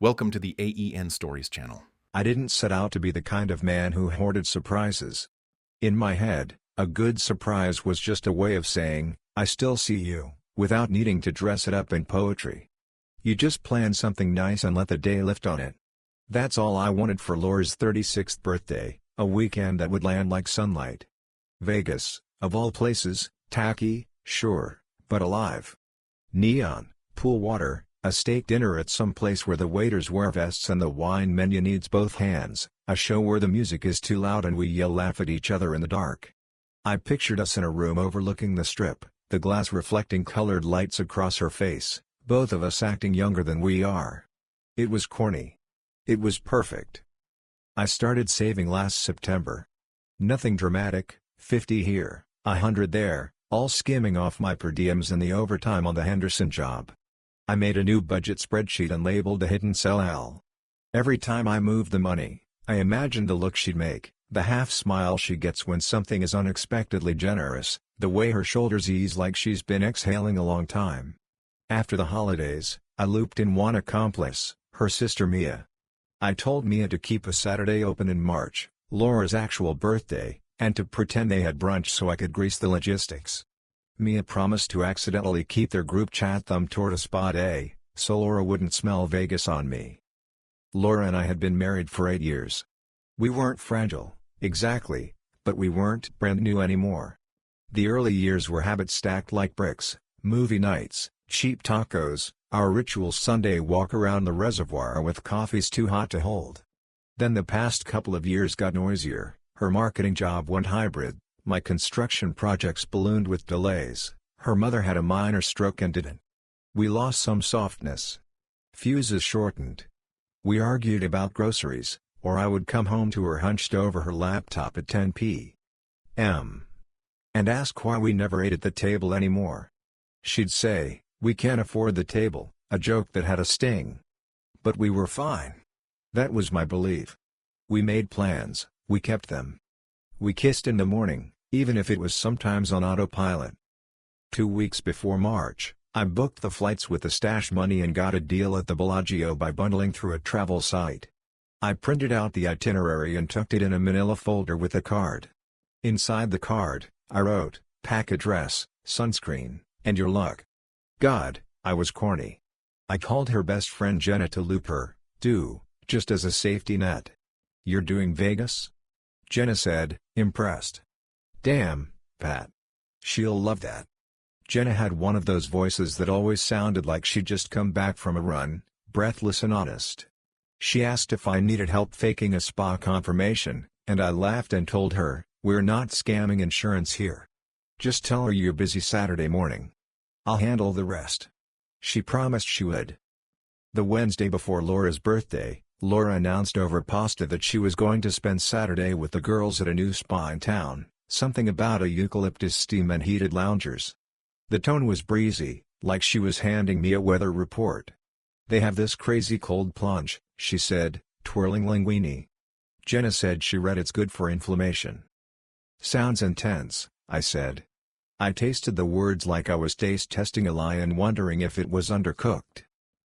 Welcome to the AEN Stories channel. I didn't set out to be the kind of man who hoarded surprises. In my head, a good surprise was just a way of saying, "I still see you," without needing to dress it up in poetry. You just plan something nice and let the day lift on it. That's all I wanted for Laura's 36th birthday, a weekend that would land like sunlight. Vegas, of all places, tacky, sure, but alive. Neon, pool water, a steak dinner at some place where the waiters wear vests and the wine menu needs both hands, a show where the music is too loud and we laugh at each other in the dark. I pictured us in a room overlooking the strip, the glass reflecting colored lights across her face, both of us acting younger than we are. It was corny. It was perfect. I started saving last September. Nothing dramatic, 50 here, 100 there, all skimming off my per diems and the overtime on the Henderson job. I made a new budget spreadsheet and labeled the hidden cell L. Every time I moved the money, I imagined the look she'd make, the half smile she gets when something is unexpectedly generous, the way her shoulders ease like she's been exhaling a long time. After the holidays, I looped in one accomplice, her sister Mia. I told Mia to keep a Saturday open in March, Laura's actual birthday, and to pretend they had brunch so I could grease the logistics. Mia promised to accidentally keep their group chat thumbed toward a spa day, so Laura wouldn't smell Vegas on me. Laura and I had been married for 8 years. We weren't fragile, exactly, but we weren't brand new anymore. The early years were habits stacked like bricks, movie nights, cheap tacos, our ritual Sunday walk around the reservoir with coffees too hot to hold. Then the past couple of years got noisier, her marketing job went hybrid. My construction projects ballooned with delays, her mother had a minor stroke and didn't. We lost some softness. Fuses shortened. We argued about groceries, or I would come home to her hunched over her laptop at 10 p.m. and ask why we never ate at the table anymore. She'd say, "We can't afford the table," a joke that had a sting. But we were fine. That was my belief. We made plans, we kept them. We kissed in the morning, even if it was sometimes on autopilot. 2 weeks before March, I booked the flights with the stash money and got a deal at the Bellagio by bundling through a travel site. I printed out the itinerary and tucked it in a manila folder with a card. Inside the card, I wrote, "Pack a dress, sunscreen, and your luck." God, I was corny. I called her best friend Jenna to loop her, just as a safety net. "You're doing Vegas?" Jenna said, impressed. "Damn, Pat. She'll love that." Jenna had one of those voices that always sounded like she'd just come back from a run, breathless and honest. She asked if I needed help faking a spa confirmation, and I laughed and told her, "We're not scamming insurance here. Just tell her you're busy Saturday morning. I'll handle the rest." She promised she would. The Wednesday before Laura's birthday, Laura announced over pasta that she was going to spend Saturday with the girls at a new spa in town, something about a eucalyptus steam and heated loungers. The tone was breezy, like she was handing me a weather report. "They have this crazy cold plunge," she said, twirling linguine. Jenna said she read it's good for inflammation. "Sounds intense," I said. I tasted the words like I was taste testing a lie and wondering if it was undercooked.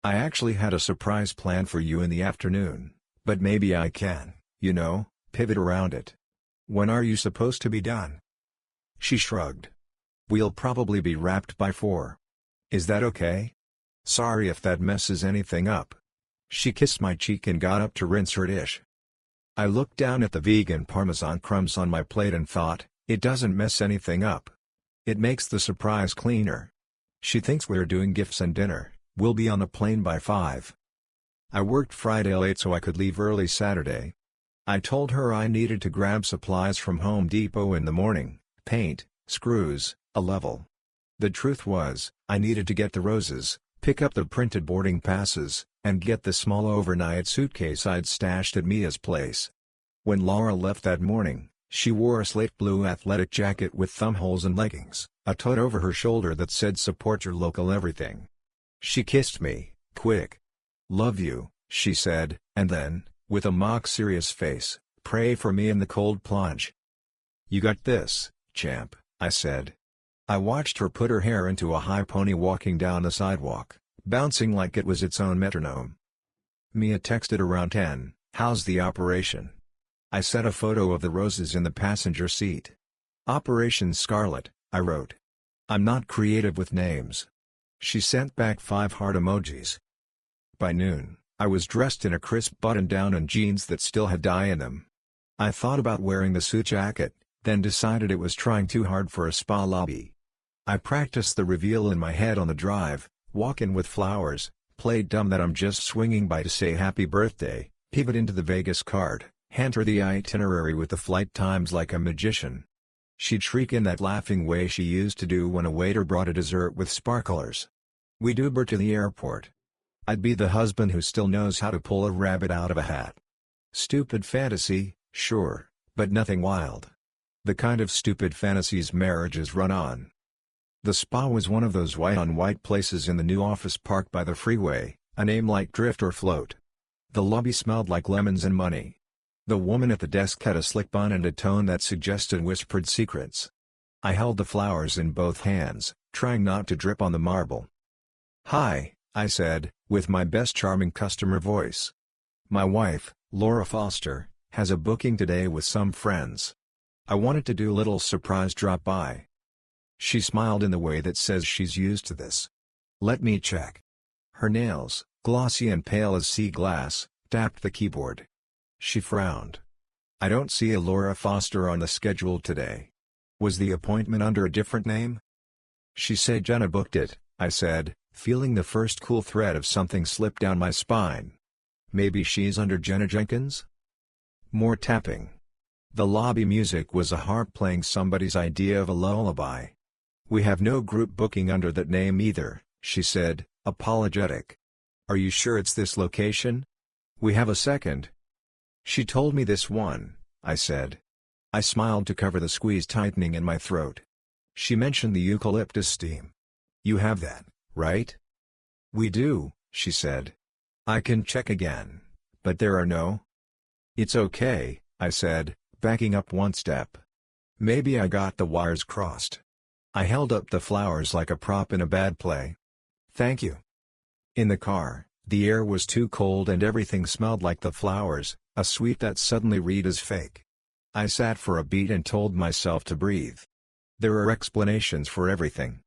"I actually had a surprise plan for you in the afternoon, but maybe I can, pivot around it. When are you supposed to be done?" She shrugged. "We'll probably be wrapped by 4. Is that okay? Sorry if that messes anything up." She kissed my cheek and got up to rinse her dish. I looked down at the vegan parmesan crumbs on my plate and thought, it doesn't mess anything up. It makes the surprise cleaner. She thinks we're doing gifts and dinner. We'll be on a plane by 5. I worked Friday late so I could leave early Saturday. I told her I needed to grab supplies from Home Depot in the morning, paint, screws, a level. The truth was, I needed to get the roses, pick up the printed boarding passes, and get the small overnight suitcase I'd stashed at Mia's place. When Laura left that morning, she wore a slate blue athletic jacket with thumbholes and leggings, a tote over her shoulder that said "Support your local everything." She kissed me, quick. "Love you," she said, and then, with a mock-serious face, "Pray for me in the cold plunge." "You got this, champ," I said. I watched her put her hair into a high pony walking down the sidewalk, bouncing like it was its own metronome. Mia texted around 10, "How's the operation?" I sent a photo of the roses in the passenger seat. "Operation Scarlet," I wrote. "I'm not creative with names." She sent back 5 heart emojis. By noon, I was dressed in a crisp button-down and jeans that still had dye in them. I thought about wearing the suit jacket, then decided it was trying too hard for a spa lobby. I practiced the reveal in my head on the drive, walk in with flowers, played dumb that I'm just swinging by to say happy birthday, pivot into the Vegas card, hand her the itinerary with the flight times like a magician. She'd shriek in that laughing way she used to do when a waiter brought a dessert with sparklers. We'd Uber to the airport. I'd be the husband who still knows how to pull a rabbit out of a hat. Stupid fantasy, sure, but nothing wild. The kind of stupid fantasies marriages run on. The spa was one of those white-on-white places in the new office park by the freeway, a name like Drift or Float. The lobby smelled like lemons and money. The woman at the desk had a slick bun and a tone that suggested whispered secrets. I held the flowers in both hands, trying not to drip on the marble. "Hi," I said, with my best charming customer voice. "My wife, Laura Foster, has a booking today with some friends. I wanted to do a little surprise drop-by." She smiled in the way that says she's used to this. "Let me check." Her nails, glossy and pale as sea glass, tapped the keyboard. She frowned. "I don't see a Laura Foster on the schedule today. Was the appointment under a different name?" "She said Jenna booked it," I said, feeling the first cool thread of something slip down my spine. "Maybe she's under Jenna Jenkins?" More tapping. The lobby music was a harp playing somebody's idea of a lullaby. "We have no group booking under that name either," she said, apologetic. "Are you sure it's this location? We have a second." "She told me this one," I said. I smiled to cover the squeeze tightening in my throat. She mentioned the eucalyptus steam. "You have that, right?" "We do," she said. "I can check again, but there are no—" "It's okay," I said, backing up one step. Maybe I got the wires crossed. I held up the flowers like a prop in a bad play. "Thank you." In the car, the air was too cold and everything smelled like the flowers, a sweet that suddenly read as fake. I sat for a beat and told myself to breathe. There are explanations for everything.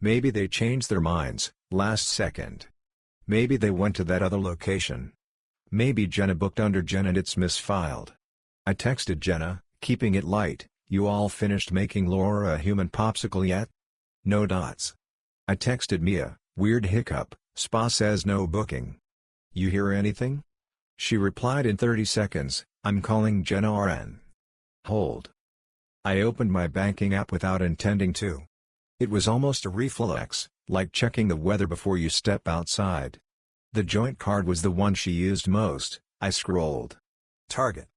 Maybe they changed their minds, last second. Maybe they went to that other location. Maybe Jenna booked under Jen and it's misfiled. I texted Jenna, keeping it light, "You all finished making Laura a human popsicle yet?" No dots. I texted Mia, weird hiccup, "Spa says no booking. You hear anything?" She replied in 30 seconds, "I'm calling Jenna RN. Hold." I opened my banking app without intending to. It was almost a reflex, like checking the weather before you step outside. The joint card was the one she used most. I scrolled. Target.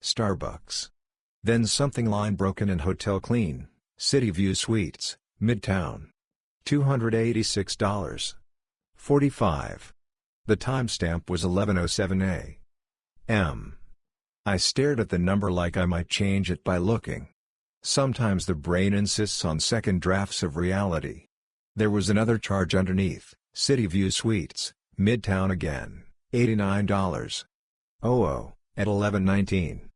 Starbucks. Then something line broken and hotel clean, City View Suites, Midtown. $286.45. The timestamp was 11:07 a.m. I stared at the number like I might change it by looking. Sometimes the brain insists on second drafts of reality. There was another charge underneath, City View Suites, Midtown again, $89. At 11:19.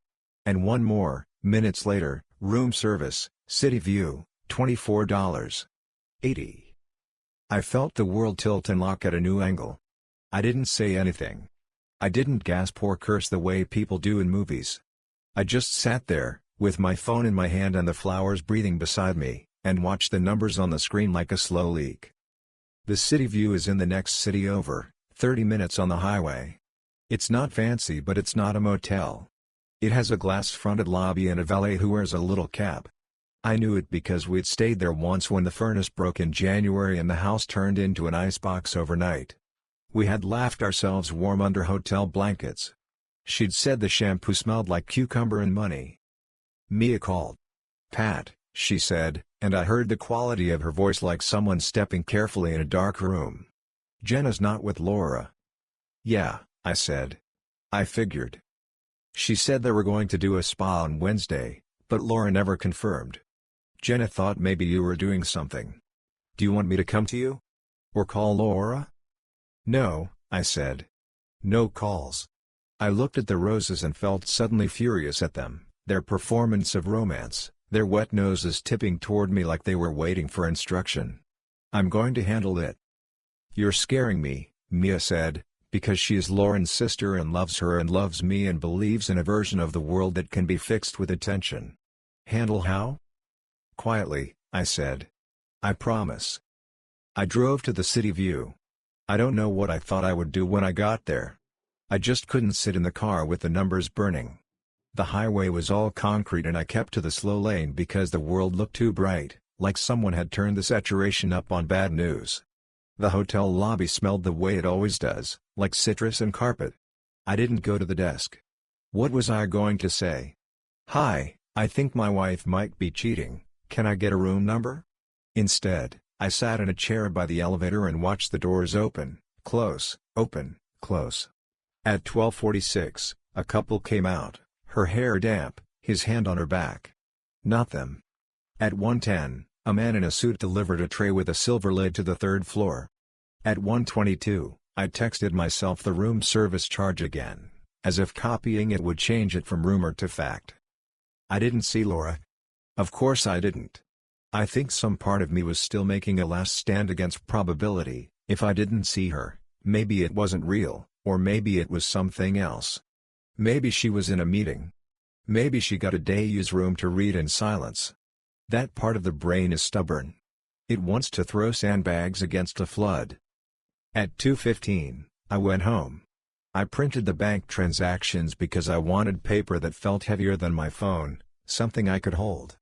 And one more, minutes later, room service, City View, $24.80. I felt the world tilt and lock at a new angle. I didn't say anything. I didn't gasp or curse the way people do in movies. I just sat there, with my phone in my hand and the flowers breathing beside me, and watched the numbers on the screen like a slow leak. The City View is in the next city over, 30 minutes on the highway. It's not fancy but it's not a motel. It has a glass-fronted lobby and a valet who wears a little cap. I knew it because we'd stayed there once when the furnace broke in January and the house turned into an icebox overnight. We had laughed ourselves warm under hotel blankets. She'd said the shampoo smelled like cucumber and money. Mia called. "Pat," she said, and I heard the quality of her voice like someone stepping carefully in a dark room. "Jenna's not with Laura." "Yeah," I said. "I figured." She said they were going to do a spa on Wednesday, but Laura never confirmed. "Jenna thought maybe you were doing something. Do you want me to come to you? Or call Laura?" "No," I said. No calls. I looked at the roses and felt suddenly furious at them, their performance of romance, their wet noses tipping toward me like they were waiting for instruction. I'm going to handle it. You're scaring me, Mia said, because she is Lauren's sister and loves her and loves me and believes in a version of the world that can be fixed with attention. Handle how? Quietly, I said. I promise. I drove to the city view. I don't know what I thought I would do when I got there. I just couldn't sit in the car with the numbers burning. The highway was all concrete and I kept to the slow lane because the world looked too bright, like someone had turned the saturation up on bad news. The hotel lobby smelled the way it always does, like citrus and carpet. I didn't go to the desk. What was I going to say? Hi, I think my wife might be cheating, can I get a room number? Instead, I sat in a chair by the elevator and watched the doors open, close, open, close. At 12:46, a couple came out, her hair damp, his hand on her back. Not them. At 1:10, a man in a suit delivered a tray with a silver lid to the third floor. At 1:22, I texted myself the room service charge again, as if copying it would change it from rumor to fact. I didn't see Laura. Of course I didn't. I think some part of me was still making a last stand against probability. If I didn't see her, maybe it wasn't real, or maybe it was something else. Maybe she was in a meeting. Maybe she got a day-use room to read in silence. That part of the brain is stubborn. It wants to throw sandbags against a flood. At 2:15, I went home. I printed the bank transactions because I wanted paper that felt heavier than my phone, something I could hold.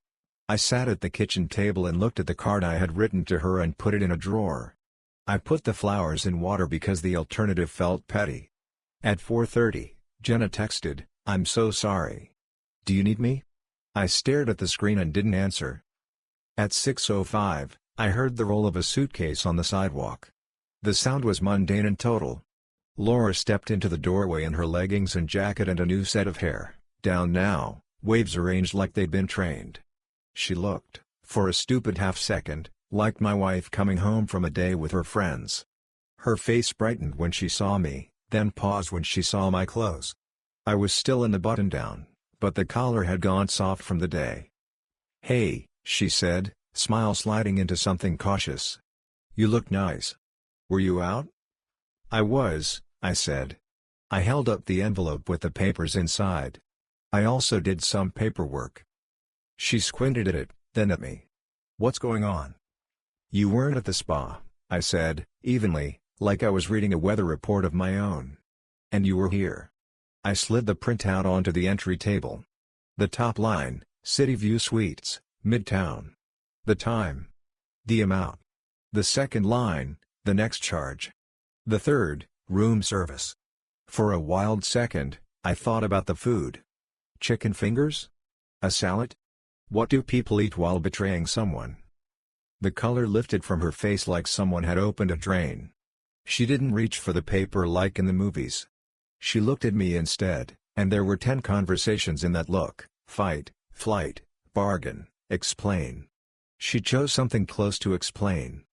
I sat at the kitchen table and looked at the card I had written to her and put it in a drawer. I put the flowers in water because the alternative felt petty. At 4:30, Jenna texted, "I'm so sorry. Do you need me?" I stared at the screen and didn't answer. At 6:05, I heard the roll of a suitcase on the sidewalk. The sound was mundane and total. Laura stepped into the doorway in her leggings and jacket and a new set of hair, down now, waves arranged like they'd been trained. She looked, for a stupid half-second, like my wife coming home from a day with her friends. Her face brightened when she saw me, then paused when she saw my clothes. I was still in the button-down, but the collar had gone soft from the day. "Hey," she said, smile sliding into something cautious. "You look nice. Were you out?" "I was," I said. I held up the envelope with the papers inside. "I also did some paperwork." She squinted at it, then at me. "What's going on?" "You weren't at the spa," I said, evenly, like I was reading a weather report of my own. "And you were here." I slid the printout onto the entry table. The top line, City View Suites, Midtown. The time. The amount. The second line, the next charge. The third, room service. For a wild second, I thought about the food. Chicken fingers? A salad? What do people eat while betraying someone? The color lifted from her face like someone had opened a drain. She didn't reach for the paper like in the movies. She looked at me instead, and there were 10 conversations in that look: fight, flight, bargain, explain. She chose something close to explain.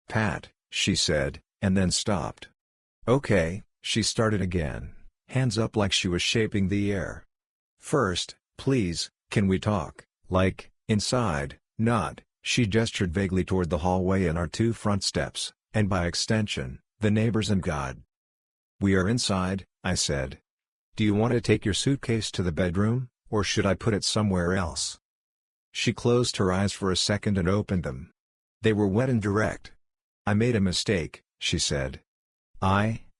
"Pat," she said, and then stopped. "Okay," she started again, hands up like she was shaping the air. "First, please, can we talk, like, inside, not," she gestured vaguely toward the hallway and our 2 front steps, and by extension, the neighbors and God. "We are inside," I said. "Do you want to take your suitcase to the bedroom, or should I put it somewhere else?" She closed her eyes for a second and opened them. They were wet and direct. "I made a mistake," she said.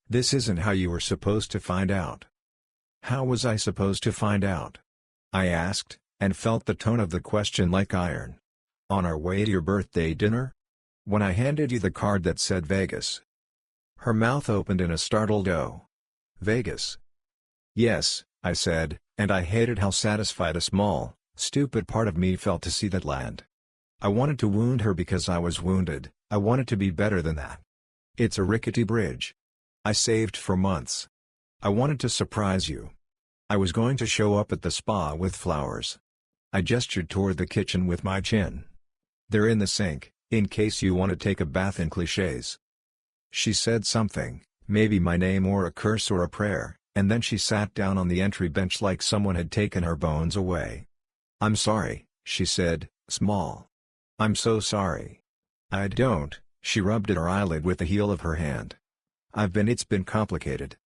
This isn't how you were supposed to find out." "How was I supposed to find out?" I asked, and felt the tone of the question like iron. "On our way to your birthday dinner? When I handed you the card that said Vegas?" Her mouth opened in a startled "Oh. Vegas?" "Yes," I said, and I hated how satisfied a small, stupid part of me felt to see that land. I wanted to wound her because I was wounded. I wanted to be better than that. "It's a rickety bridge I saved for months. I wanted to surprise you. I was going to show up at the spa with flowers." I gestured toward the kitchen with my chin. "They're in the sink, in case you want to take a bath in clichés." She said something, Maybe my name or a curse or a prayer, and then she sat down on the entry bench like someone had taken her bones away. "I'm sorry," she said, small. "I'm so sorry." "I don't," she rubbed at her eyelid with the heel of her hand. It's been complicated."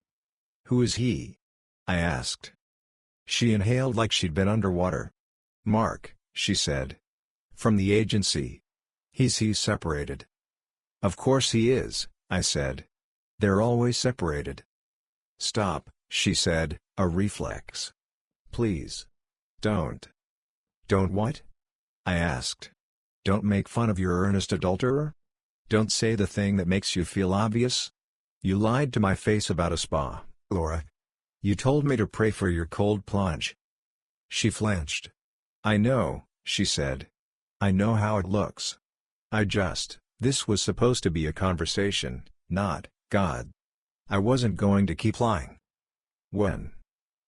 "Who is he?" I asked. She inhaled like she'd been underwater. "Mark," she said. "From the agency. He's separated." "Of course he is," I said. "They're always separated." "Stop," she said, a reflex. "Please. Don't." "Don't what?" I asked. "Don't make fun of your earnest adulterer? Don't say the thing that makes you feel obvious? You lied to my face about a spa, Laura. You told me to pray for your cold plunge." She flinched. "I know," she said. "I know how it looks. This was supposed to be a conversation, not God. I wasn't going to keep lying." "When?"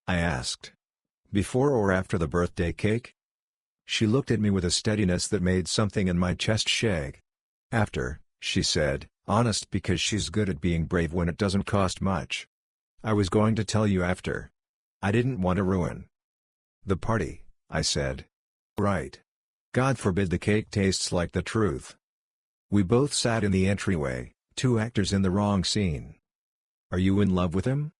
I asked. "Before or after the birthday cake?" She looked at me with a steadiness that made something in my chest shake. "After," she said, honest because she's good at being brave when it doesn't cost much. "I was going to tell you after. I didn't want to ruin the party," I said. "Right. God forbid the cake tastes like the truth." We both sat in the entryway, two actors in the wrong scene. "Are you in love with him?"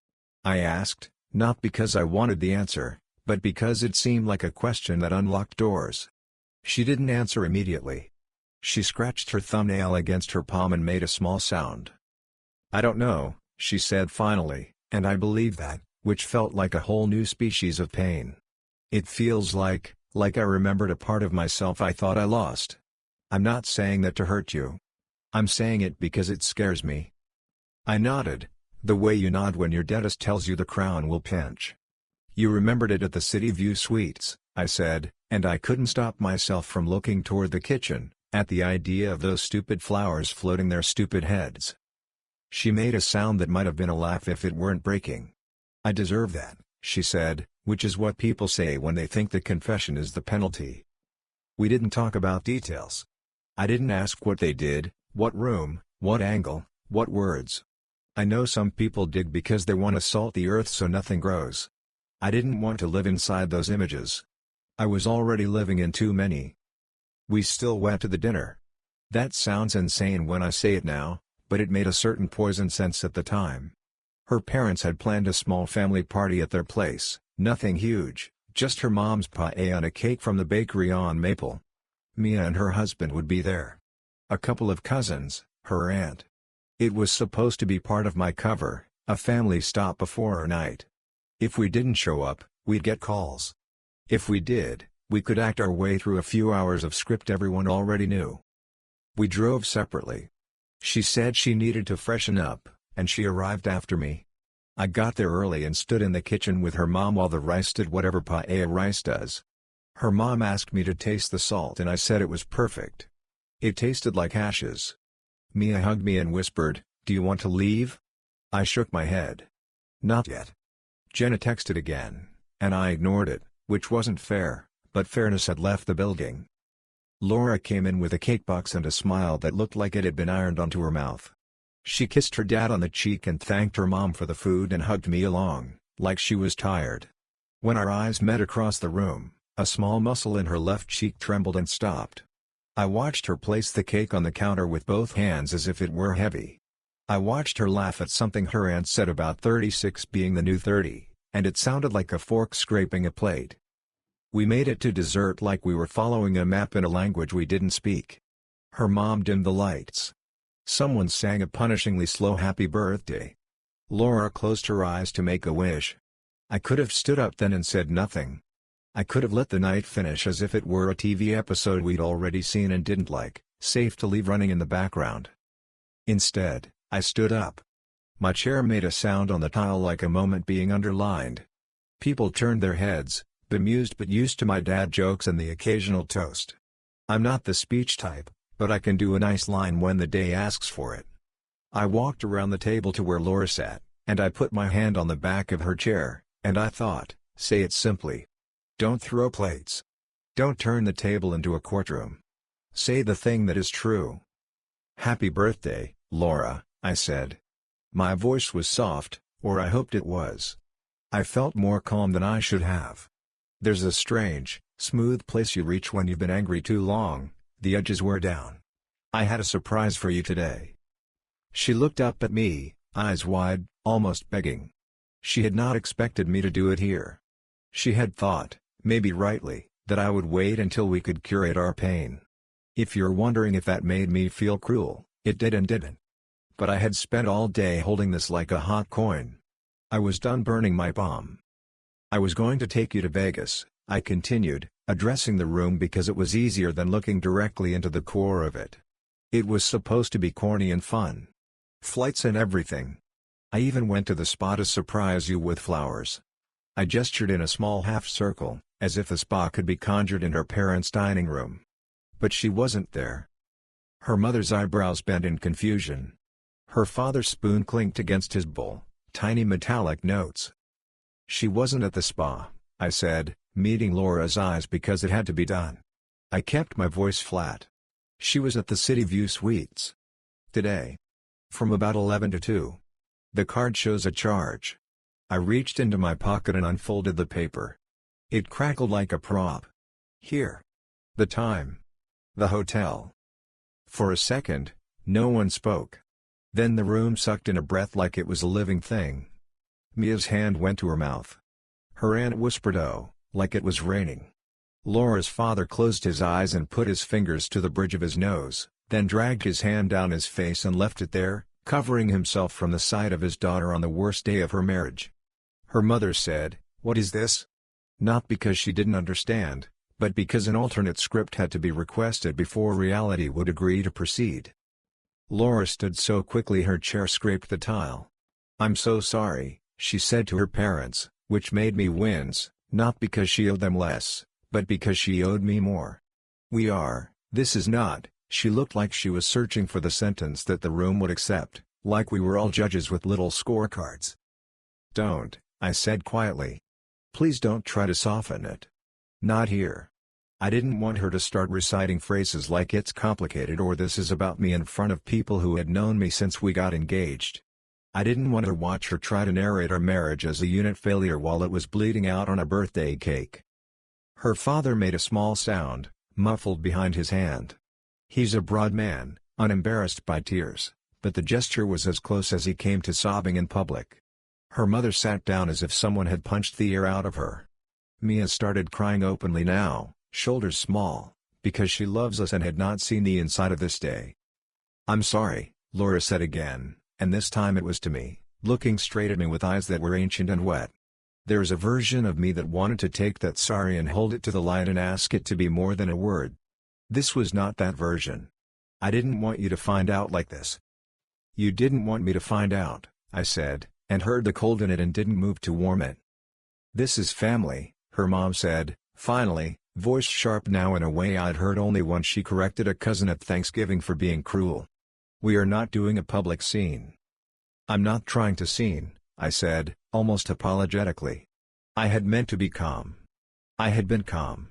I asked, not because I wanted the answer, but because it seemed like a question that unlocked doors. She didn't answer immediately. She scratched her thumbnail against her palm and made a small sound. "I don't know," she said finally, and I believed that, which felt like a whole new species of pain. "It feels like I remembered a part of myself I thought I lost. I'm not saying that to hurt you. I'm saying it because it scares me." I nodded, the way you nod when your dentist tells you the crown will pinch. "You remembered it at the City View Suites," I said, and I couldn't stop myself from looking toward the kitchen, at the idea of those stupid flowers floating their stupid heads. She made a sound that might have been a laugh if it weren't breaking. "I deserve that," she said, which is what people say when they think the confession is the penalty. We didn't talk about details. I didn't ask what they did, what room, what angle, what words. I know some people dig because they want to salt the earth so nothing grows. I didn't want to live inside those images. I was already living in too many. We still went to the dinner. That sounds insane when I say it now, but it made a certain poison sense at the time. Her parents had planned a small family party at their place, nothing huge, just her mom's pie and a cake from the bakery on Maple. Mia and her husband would be there. A couple of cousins, her aunt. It was supposed to be part of my cover, a family stop before her night. If we didn't show up, we'd get calls. If we did, we could act our way through a few hours of script everyone already knew. We drove separately. She said she needed to freshen up, and she arrived after me. I got there early and stood in the kitchen with her mom while the rice did whatever paella rice does. Her mom asked me to taste the salt and I said it was perfect. It tasted like ashes. Mia hugged me and whispered, "Do you want to leave?" I shook my head. "Not yet." Jenna texted again, and I ignored it, which wasn't fair, but fairness had left the building. Laura came in with a cake box and a smile that looked like it had been ironed onto her mouth. She kissed her dad on the cheek and thanked her mom for the food and hugged me along, like she was tired. When our eyes met across the room, a small muscle in her left cheek trembled and stopped. I watched her place the cake on the counter with both hands as if it were heavy. I watched her laugh at something her aunt said about 36 being the new 30, and it sounded like a fork scraping a plate. We made it to dessert like we were following a map in a language we didn't speak. Her mom dimmed the lights. Someone sang a punishingly slow happy birthday. Laura closed her eyes to make a wish. I could have stood up then and said nothing. I could have let the night finish as if it were a TV episode we'd already seen and didn't like, safe to leave running in the background. Instead, I stood up. My chair made a sound on the tile like a moment being underlined. People turned their heads, bemused but used to my dad jokes and the occasional toast. I'm not the speech type, but I can do a nice line when the day asks for it. I walked around the table to where Laura sat, and I put my hand on the back of her chair, and I thought, say it simply. Don't throw plates. Don't turn the table into a courtroom. Say the thing that is true. "Happy birthday, Laura," I said. My voice was soft, or I hoped it was. I felt more calm than I should have. There's a strange, smooth place you reach when you've been angry too long. The edges wear down. I had a surprise for you today. She looked up at me, eyes wide, almost begging. She had not expected me to do it here. She had thought, maybe rightly, that I would wait until we could curate our pain. If you're wondering if that made me feel cruel, it did and didn't. But I had spent all day holding this like a hot coin. I was done burning my palm. I was going to take you to Vegas, I continued, addressing the room because it was easier than looking directly into the core of it. It was supposed to be corny and fun. Flights and everything. I even went to the spa to surprise you with flowers. I gestured in a small half-circle, as if the spa could be conjured in her parents' dining room. But she wasn't there. Her mother's eyebrows bent in confusion. Her father's spoon clinked against his bowl, tiny metallic notes. She wasn't at the spa, I said, meeting Laura's eyes because it had to be done. I kept my voice flat. She was at the City View Suites. Today. From about 11 to 2. The card shows a charge. I reached into my pocket and unfolded the paper. It crackled like a prop. Here. The time. The hotel. For a second, no one spoke. Then the room sucked in a breath like it was a living thing. Mia's hand went to her mouth. Her aunt whispered, "Oh," like it was raining. Laura's father closed his eyes and put his fingers to the bridge of his nose, then dragged his hand down his face and left it there, covering himself from the sight of his daughter on the worst day of her marriage. Her mother said, "What is this?" Not because she didn't understand, but because an alternate script had to be requested before reality would agree to proceed. Laura stood so quickly her chair scraped the tile. "I'm so sorry," she said to her parents, which made me wince, not because she owed them less, but because she owed me more. This is not," she looked like she was searching for the sentence that the room would accept, like we were all judges with little scorecards. "Don't," I said quietly. "Please don't try to soften it. Not here." I didn't want her to start reciting phrases like "it's complicated" or "this is about me" in front of people who had known me since we got engaged. I didn't want to watch her try to narrate our marriage as a unit failure while it was bleeding out on a birthday cake. Her father made a small sound, muffled behind his hand. He's a broad man, unembarrassed by tears, but the gesture was as close as he came to sobbing in public. Her mother sat down as if someone had punched the air out of her. Mia started crying openly now, shoulders small, because she loves us and had not seen the inside of this day. "I'm sorry," Laura said again, and this time it was to me, looking straight at me with eyes that were ancient and wet. There's a version of me that wanted to take that sorry and hold it to the light and ask it to be more than a word. This was not that version. "I didn't want you to find out like this." "You didn't want me to find out," I said, and heard the cold in it and didn't move to warm it. "This is family," her mom said, finally, voice sharp now in a way I'd heard only once she corrected a cousin at Thanksgiving for being cruel. "We are not doing a public scene." "I'm not trying to scene," I said, almost apologetically. I had meant to be calm. I had been calm.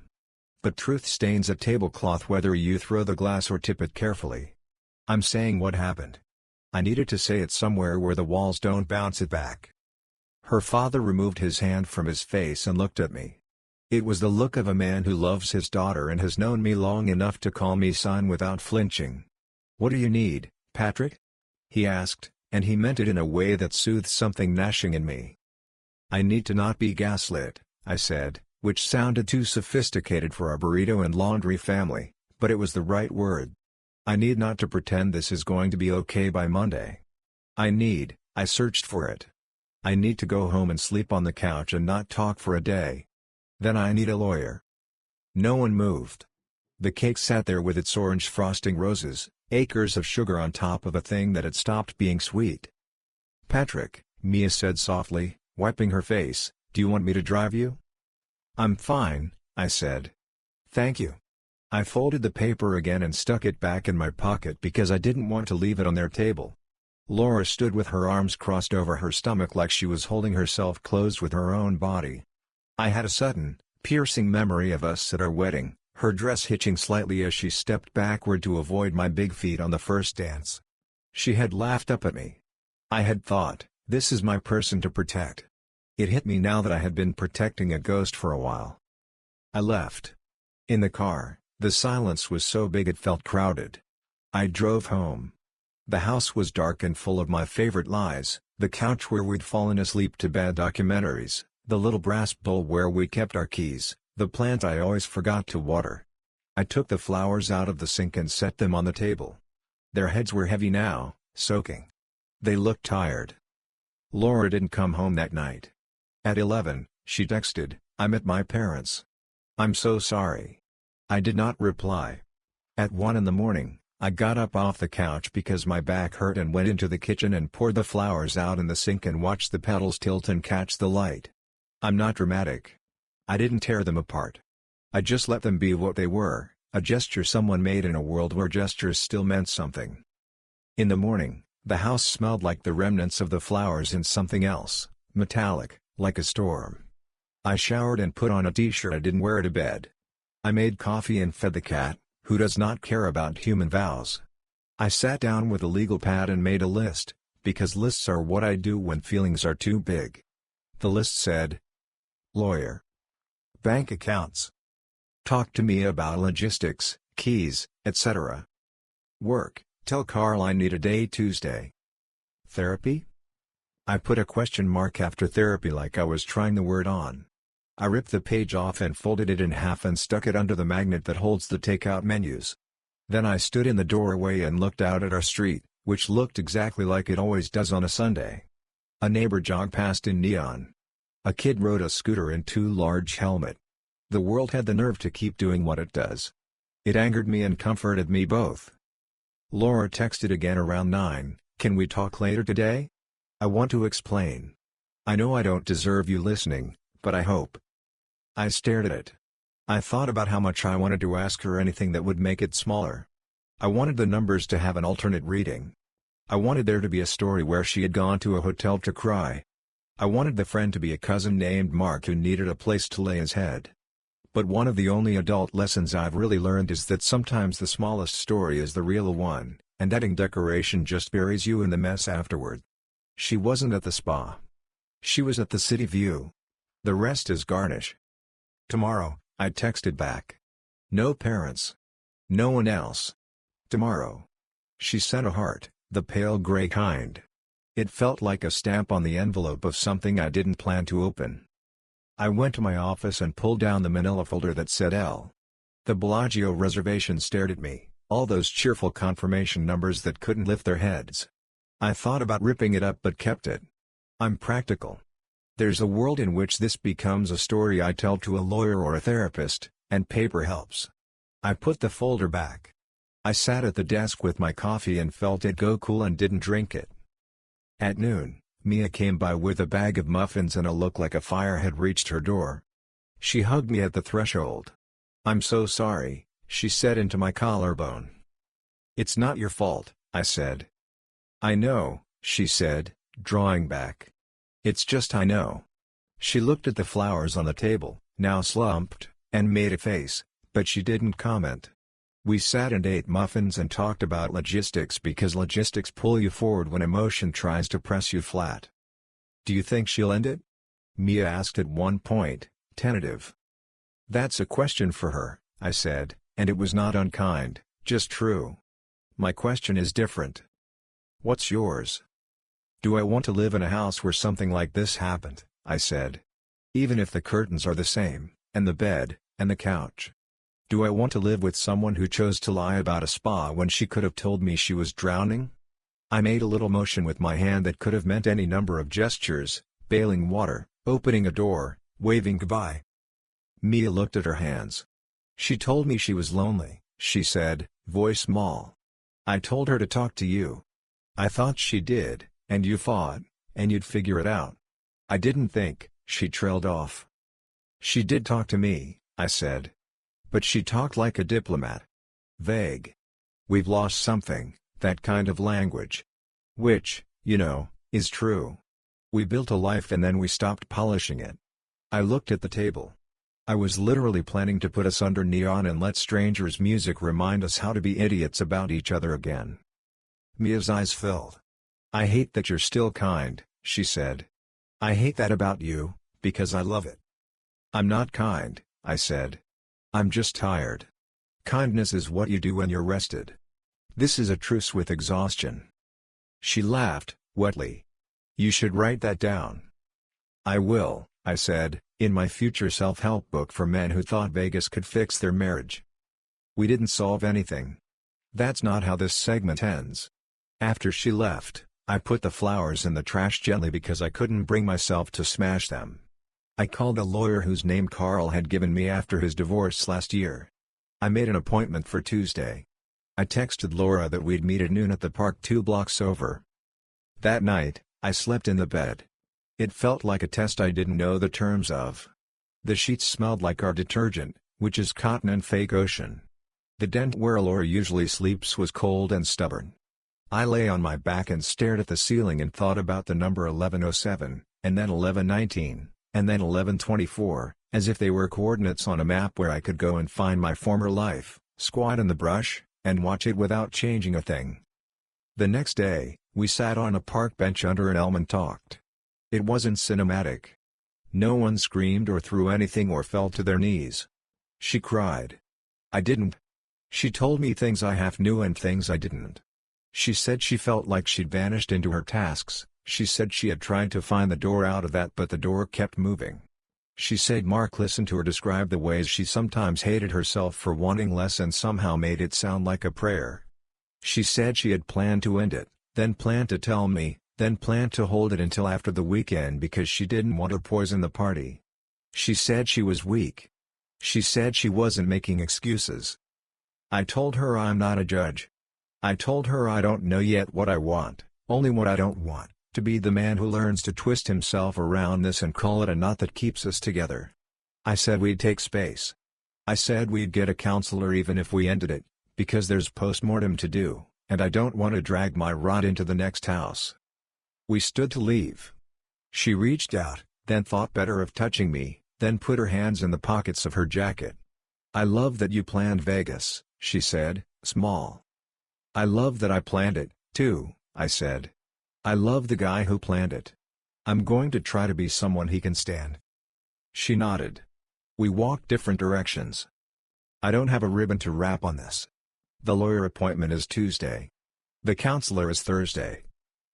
But truth stains a tablecloth whether you throw the glass or tip it carefully. I'm saying what happened. I needed to say it somewhere where the walls don't bounce it back. Her father removed his hand from his face and looked at me. It was the look of a man who loves his daughter and has known me long enough to call me son without flinching. "What do you need, Patrick?" he asked, and he meant it in a way that soothed something gnashing in me. "I need to not be gaslit," I said, which sounded too sophisticated for our burrito and laundry family, but it was the right word. "I need not to pretend this is going to be okay by Monday. I searched for it. I need to go home and sleep on the couch and not talk for a day. Then I need a lawyer." No one moved. The cake sat there with its orange frosting roses, acres of sugar on top of a thing that had stopped being sweet. "Patrick," Mia said softly, wiping her face, "do you want me to drive you?" "I'm fine," I said. "Thank you." I folded the paper again and stuck it back in my pocket because I didn't want to leave it on their table. Laura stood with her arms crossed over her stomach like she was holding herself closed with her own body. I had a sudden, piercing memory of us at our wedding, her dress hitching slightly as she stepped backward to avoid my big feet on the first dance. She had laughed up at me. I had thought, this is my person to protect. It hit me now that I had been protecting a ghost for a while. I left. In the car, the silence was so big it felt crowded. I drove home. The house was dark and full of my favorite lies, the couch where we'd fallen asleep to bad documentaries, the little brass bowl where we kept our keys, the plant I always forgot to water. I took the flowers out of the sink and set them on the table. Their heads were heavy now, soaking. They looked tired. Laura didn't come home that night. At 11, she texted, "I'm at my parents'. I'm so sorry." I did not reply. At 1 in the morning, I got up off the couch because my back hurt and went into the kitchen and poured the flowers out in the sink and watched the petals tilt and catch the light. I'm not dramatic. I didn't tear them apart. I just let them be what they were, a gesture someone made in a world where gestures still meant something. In the morning, the house smelled like the remnants of the flowers in something else, metallic, like a storm. I showered and put on a t-shirt I didn't wear to bed. I made coffee and fed the cat, who does not care about human vows. I sat down with a legal pad and made a list, because lists are what I do when feelings are too big. The list said: lawyer, bank accounts, talk to me about logistics, keys, etc. Work, tell Carl I need a day Tuesday. Therapy? I put a question mark after therapy like I was trying the word on. I ripped the page off and folded it in half and stuck it under the magnet that holds the takeout menus. Then I stood in the doorway and looked out at our street, which looked exactly like it always does on a Sunday. A neighbor jogged past in neon. A kid rode a scooter in too large helmet. The world had the nerve to keep doing what it does. It angered me and comforted me both. Laura texted again around 9, "Can we talk later today? I want to explain. I know I don't deserve you listening, but I hope." I stared at it. I thought about how much I wanted to ask her anything that would make it smaller. I wanted the numbers to have an alternate reading. I wanted there to be a story where she had gone to a hotel to cry. I wanted the friend to be a cousin named Mark who needed a place to lay his head. But one of the only adult lessons I've really learned is that sometimes the smallest story is the real one, and adding decoration just buries you in the mess afterward. She wasn't at the spa. She was at the city view. The rest is garnish. Tomorrow, I texted back. No parents. No one else. Tomorrow. She sent a heart, the pale gray kind. It felt like a stamp on the envelope of something I didn't plan to open. I went to my office and pulled down the manila folder that said L. The Bellagio reservation stared at me, all those cheerful confirmation numbers that couldn't lift their heads. I thought about ripping it up but kept it. I'm practical. There's a world in which this becomes a story I tell to a lawyer or a therapist, and paper helps. I put the folder back. I sat at the desk with my coffee and felt it go cool and didn't drink it. At noon, Mia came by with a bag of muffins and a look like a fire had reached her door. She hugged me at the threshold. "I'm so sorry," she said into my collarbone. "It's not your fault," I said. "I know," she said, drawing back. "It's just I know." She looked at the flowers on the table, now slumped, and made a face, but she didn't comment. We sat and ate muffins and talked about logistics because logistics pull you forward when emotion tries to press you flat. "Do you think she'll end it?" Mia asked at one point, tentative. "That's a question for her," I said, and it was not unkind, just true. My question is different. What's yours? "Do I want to live in a house where something like this happened?" I said. "Even if the curtains are the same, and the bed, and the couch. Do I want to live with someone who chose to lie about a spa when she could have told me she was drowning?" I made a little motion with my hand that could have meant any number of gestures, bailing water, opening a door, waving goodbye. Mia looked at her hands. "She told me she was lonely," she said, voice small. "I told her to talk to you. I thought she did, and you fought, and you'd figure it out. I didn't think," she trailed off. "She did talk to me," I said. "But she talked like a diplomat. Vague. We've lost something, that kind of language. Which, you know, is true. We built a life and then we stopped polishing it." I looked at the table. I was literally planning to put us under neon and let strangers' music remind us how to be idiots about each other again. Mia's eyes filled. "I hate that you're still kind," she said. "I hate that about you, because I love it." "I'm not kind," I said. "I'm just tired. Kindness is what you do when you're rested. This is a truce with exhaustion." She laughed, wetly. "You should write that down." "I will," I said, "in my future self-help book for men who thought Vegas could fix their marriage." We didn't solve anything. That's not how this segment ends. After she left, I put the flowers in the trash gently because I couldn't bring myself to smash them. I called a lawyer whose name Carl had given me after his divorce last year. I made an appointment for Tuesday. I texted Laura that we'd meet at noon at the park 2 blocks over. That night, I slept in the bed. It felt like a test I didn't know the terms of. The sheets smelled like our detergent, which is cotton and fake ocean. The den where Laura usually sleeps was cold and stubborn. I lay on my back and stared at the ceiling and thought about the number 1107, and then 1119, and then 1124, as if they were coordinates on a map where I could go and find my former life, squat in the brush, and watch it without changing a thing. The next day, we sat on a park bench under an elm and talked. It wasn't cinematic. No one screamed or threw anything or fell to their knees. She cried. I didn't. She told me things I half knew and things I didn't. She said she felt like she'd vanished into her tasks. She said she had tried to find the door out of that but the door kept moving. She said Mark listened to her describe the ways she sometimes hated herself for wanting less and somehow made it sound like a prayer. She said she had planned to end it, then planned to tell me, then planned to hold it until after the weekend because she didn't want to poison the party. She said she was weak. She said she wasn't making excuses. I told her I'm not a judge. I told her I don't know yet what I want, only what I don't want, to be the man who learns to twist himself around this and call it a knot that keeps us together. I said we'd take space. I said we'd get a counselor even if we ended it, because there's postmortem to do, and I don't want to drag my rot into the next house. We stood to leave. She reached out, then thought better of touching me, then put her hands in the pockets of her jacket. I love that you planned Vegas, she said, small. I love that I planned it, too, I said. I love the guy who planned it. I'm going to try to be someone he can stand. She nodded. We walked different directions. I don't have a ribbon to wrap on this. The lawyer appointment is Tuesday. The counselor is Thursday.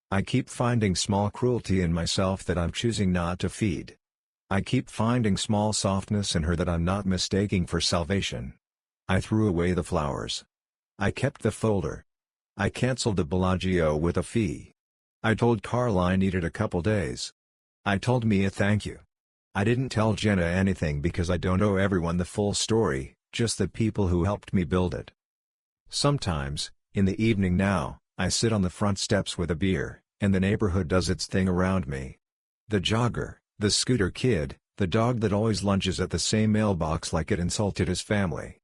I keep finding small cruelty in myself that I'm choosing not to feed. I keep finding small softness in her that I'm not mistaking for salvation. I threw away the flowers. I kept the folder. I canceled the Bellagio with a fee. I told Carl I needed a couple days. I told Mia thank you. I didn't tell Jenna anything because I don't owe everyone the full story, just the people who helped me build it. Sometimes, in the evening now, I sit on the front steps with a beer, and the neighborhood does its thing around me. The jogger, the scooter kid, the dog that always lunges at the same mailbox like it insulted his family.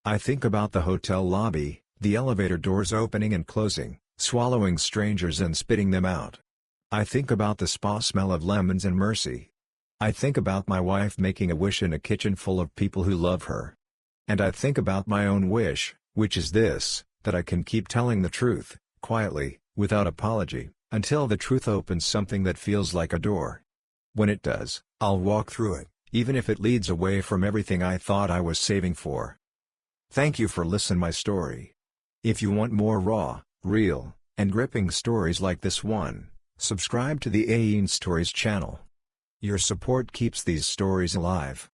I think about the hotel lobby, the elevator doors opening and closing, swallowing strangers and spitting them out. I think about the spa smell of lemons and mercy. I think about my wife making a wish in a kitchen full of people who love her. And I think about my own wish, which is this, that I can keep telling the truth, quietly, without apology, until the truth opens something that feels like a door. When it does, I'll walk through it, even if it leads away from everything I thought I was saving for. Thank you for listening my story. If you want more raw, real, and gripping stories like this one, subscribe to the AEN Stories channel. Your support keeps these stories alive.